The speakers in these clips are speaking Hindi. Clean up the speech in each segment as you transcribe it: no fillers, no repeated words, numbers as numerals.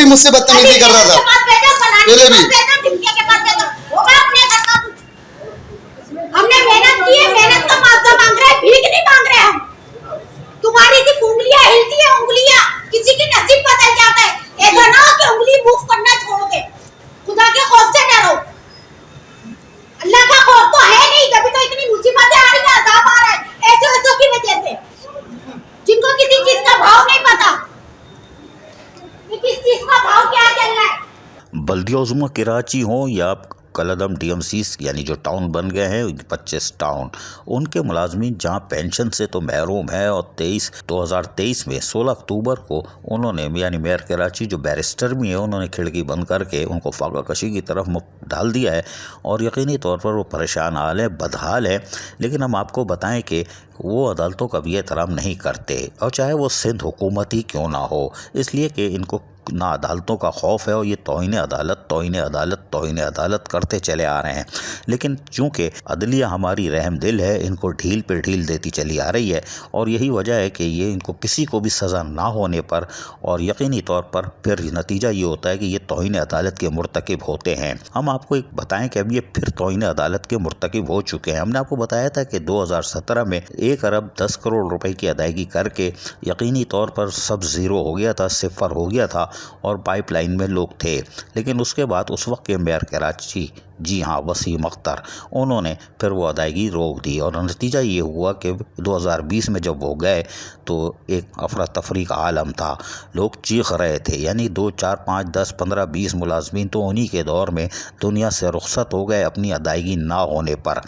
मुझसे बदतमीजी कर रहा था, पहले भी। हमने मेहनत की है, मेहनत का मुआवजा मांग रहे हैं, भीख नहीं मांग रहे हम। तुम्हारी सी उंगलियां हिलती है, उंगलियां किसी की नसीब बदल जाता है। ऐसा ना हो कि उंगली मूव करना छोड़ दे। खुदा के खौफ से डरो। अल्लाह का खौफ तो है नहीं, तभी तो इतनी मुसीबतें आ रही हैं, अज़ाब आ रहा है ऐसों की वजह से, जिनको किसी चीज का भाव नहीं पता कि किस चीज का भाव क्या चल रहा है। बल्दिया उज़्मा कराची हो या कलदम डीएमसी यानी जो टाउन बन गए हैं 25 टाउन, उनके मुलाजमीन जहाँ पेंशन से तो महरूम है। और 2023 में 16 अक्टूबर को उन्होंने यानी मेयर कराची जो बैरिस्टर भी है, उन्होंने खिड़की बंद करके उनको फाका कशी की तरफ मुख डाल दिया है। और यकीनी तौर पर वो परेशान हाल है, बदहाल है। लेकिन हम आपको बताएं कि वो अदालतों का भी एहतराम नहीं करते, और चाहे वो सिंध हुकूमत ही क्यों ना हो, इसलिए कि इनको ना अदालतों का खौफ है और ये तौहीन अदालत तौहीन अदालत तौहीन अदालत करते चले आ रहे हैं। लेकिन चूँकि अदलिया हमारी रहम दिल है, इनको ढील पे ढील देती चली आ रही है। और यही वजह है कि ये इनको किसी को भी सज़ा ना होने पर और यकीनी तौर पर फिर नतीजा ये होता है कि ये तौहीन अदालत के मुर्तकिब होते हैं। हम आपको एक बताएं कि अब ये फिर तौहीन अदालत के मुर्तकिब हो चुके हैं। हमने आपको बताया था कि 2017 में 1 अरब 10 करोड़ रुपए की अदायगी करके यकीनी तौर पर सब ज़ीरो हो गया था, सिफर हो गया था और पाइपलाइन में लोग थे। लेकिन उसके बाद उस वक्त के मेयर कराची, जी हाँ वसीम अख्तर, उन्होंने फिर वो अदायगी रोक दी। और नतीजा ये हुआ कि 2020 में जब वो गए तो एक अफरा तफरी का आलम था, लोग चीख रहे थे। यानी 2, 4, 5, 10, 15, 20 मुलाजमीन तो उन्हीं के दौर में दुनिया से रुखसत हो गए अपनी अदायगी ना होने पर।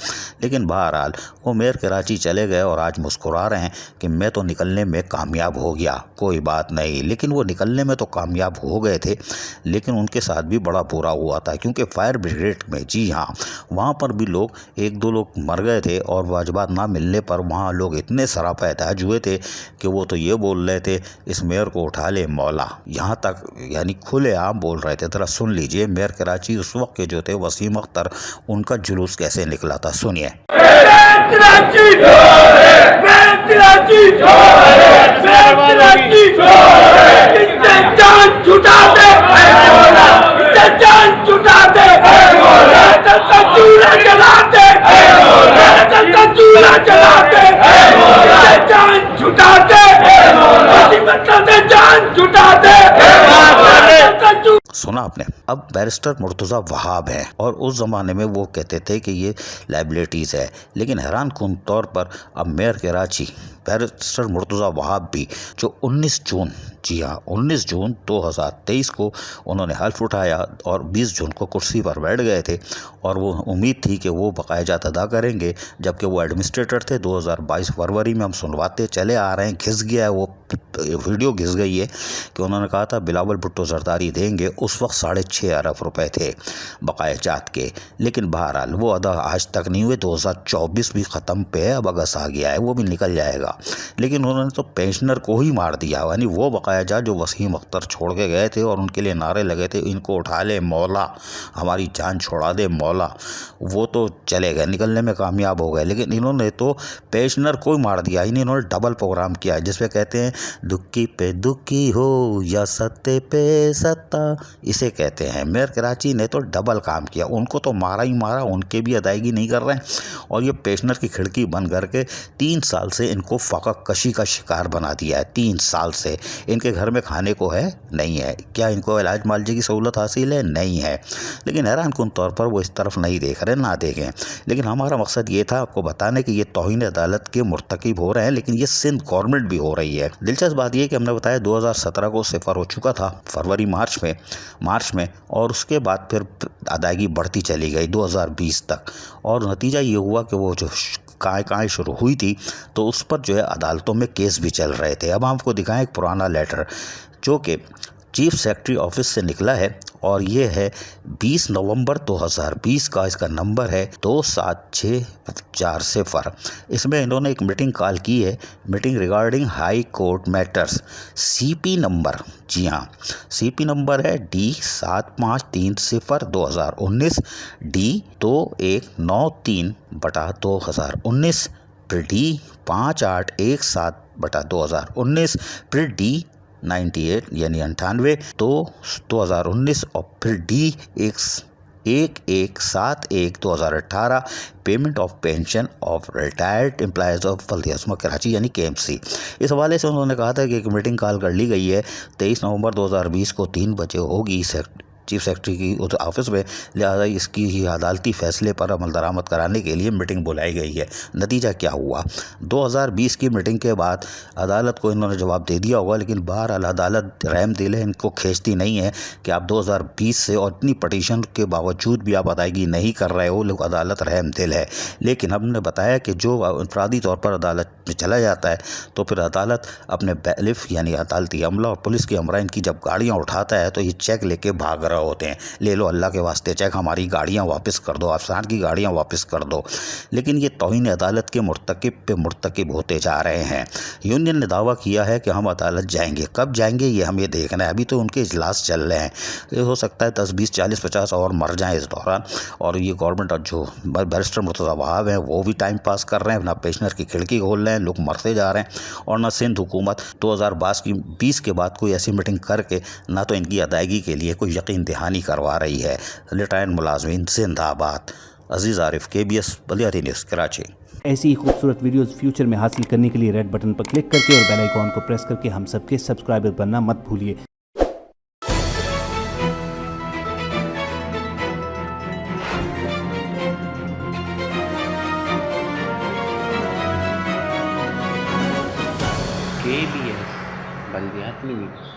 लेकिन बहरहाल वो मेयर कराची चले गए और आज मुस्कुरा रहे हैं कि मैं तो निकलने में कामयाब हो गया, कोई बात नहीं। लेकिन वो निकलने में तो कामयाब हो गए थे, लेकिन उनके साथ भी बड़ा बुरा हुआ था। क्योंकि फायर ब्रिगेड में, जी हाँ, वहाँ पर भी लोग 1-2 लोग मर गए थे और वाजबात ना मिलने पर वहाँ लोग इतने सरापा एहताज हुए थे कि वो तो ये बोल रहे थे इस मेयर को उठा ले मौला, यहाँ तक यानी खुलेआम बोल रहे थे। ज़रा सुन लीजिए मेयर कराची उस वक्त के जो थे वसीम अख्तर, उनका जुलूस कैसे निकला था, सुनिए। सुना आपने। अब बैरिस्टर मुर्तज़ा वहाब हैं और उस ज़माने में वो कहते थे कि ये लाइबिलिटीज़ है। लेकिन हैरान कुन तौर पर अब मेयर कराची बैरिस्टर मुर्तज़ा वहाब भी जो 19 जून, जी हाँ 19 जून 2023 को उन्होंने हल्फ उठाया और 20 जून को कुर्सी पर बैठ गए थे। और वो उम्मीद थी कि वो बाकायजात अदा करेंगे, जबकि वो एडमिनिस्ट्रेटर थे। 2022 फरवरी में हम सुनवाते चले आ रहे हैं, घिस गया है वो वीडियो, घिस गई है कि उन्होंने कहा था बिलावल भुट्टो जरदारी देंगे। उस वक्त 6.5 अरब रुपए थे बकायाजात के। लेकिन बहरहाल वो अदा आज तक नहीं हुए। 2024 भी ख़त्म पे है, अब अगस्त आ गया है, वो भी निकल जाएगा। लेकिन उन्होंने तो पेंशनर को ही मार दिया। यानी वो बकायाजात जो वसीम अख्तर छोड़ के गए थे और उनके लिए नारे लगे थे इनको उठा ले मौला, हमारी जान छोड़ा दे मौला, वो तो चले गए, निकलने में कामयाब हो गए। लेकिन इन्होंने तो पेंशनर को ही मार दिया। इन्होंने डबल प्रोग्राम किया है जिसपे कहते हैं दुखी पे दुखी हो या सत्ते पे सत्ता, इसे कहते हैं। मेयर कराची ने तो डबल काम किया, उनको तो मारा ही मारा, उनके भी अदायगी नहीं कर रहे हैं। और ये पेंशनर की खिड़की बंद करके 3 साल से इनको फाका कशी का शिकार बना दिया है। 3 साल से इनके घर में खाने को है नहीं है। क्या इनको इलाज मालजी की सहूलत हासिल है? नहीं है। लेकिन हैरान कुन तौर पर वो इस तरफ नहीं देख रहे, ना देखें। लेकिन हमारा मकसद ये था आपको बताने कि ये तौहीन अदालत के मुर्तकिब हो रहे हैं, लेकिन ये सिंध गवर्नमेंट भी हो रही है। दिलचस्प बात यह कि हमने बताया 2017 को सिफर हो चुका था, फरवरी मार्च में, और उसके बाद फिर अदायगी बढ़ती चली गई 2020 तक। और नतीजा ये हुआ कि वो जो काय शुरू हुई थी तो उस पर जो है अदालतों में केस भी चल रहे थे। अब हम आपको दिखाएं एक पुराना लेटर जो कि चीफ सेक्रेटरी ऑफिस से निकला है और ये है 20 नवंबर 2020 का। इसका नंबर है 27640। इसमें इन्होंने एक मीटिंग कॉल की है, meeting regarding high court matters. CP number, जी हाँ सीपी नंबर है D7530/2019, D2193/2019, फिर D5817/2019, फिर D 98 यानी 98, तो 2019 और फिर D 1171 2018 payment of pension of retired employees of Baldia Karachi यानी KMC। इस हवाले से उन्होंने कहा था कि एक मीटिंग कॉल कर ली गई है 23 नवंबर 2020 को 3 बजे होगी चीफ सेक्रेटरी की उस ऑफिस में, लिहाजा इसकी ही अदालती फैसले पर अमल दरामद कराने के लिए मीटिंग बुलाई गई है। नतीजा क्या हुआ, 2020 की मीटिंग के बाद अदालत को इन्होंने जवाब दे दिया होगा, लेकिन बहरहाल अदालत रहम दिल है, इनको खींचती नहीं है कि आप 2020 से और इतनी पटिशन के बावजूद भी आप अदायगी नहीं कर रहे हो, लोग अदालत रहम दिल है। लेकिन हमने बताया कि जो अफराधी तौर पर अदालत में चला जाता है तो फिर अदालत अपने बैलिफ यानी अदालती अमला और पुलिस के अमराइन की जब गाड़ियाँ उठाता है तो ये चेक लेके भाग रहे होते हैं, ले लो अल्लाह के वास्ते चेक, हमारी गाड़ियाँ वापस कर दो, अफसरान की गाड़ियाँ वापस कर दो। लेकिन ये तौहीन अदालत के मुर्तकिब पे मुर्तकिब होते जा रहे हैं। यूनियन ने दावा किया है कि हम अदालत जाएंगे, कब जाएंगे ये हमें देखना है, अभी तो उनके इजलास चल रहे हैं, ये हो सकता है 10 20 40 50 और मर जाएं इस दौरान। और ये गवर्नमेंट और जो बैरिस्टर मुर्तज़ा वहाब हैं वो भी टाइम पास कर रहे हैं, ना पेंशनर की खिड़की खोल रहे हैं, लोग मरते जा रहे हैं। और ना सिंध हुकूमत 2020 के बाद कोई ऐसी मीटिंग करके ना तो इनकी अदायगी के लिए कोई यकीन दहानी करवा रही है। रिटायर्ड मुलाजमीन जिंदाबाद। अजीज़ आरिफ, KBS बलियारी न्यूज़ कराची। ऐसी ही खूबसूरत वीडियोस फ्यूचर में हासिल करने के लिए रेड बटन पर क्लिक करके और बेल आइकॉन को प्रेस करके हम सबके सब्सक्राइबर बनना मत भूलिए। KBS Baldiyat news.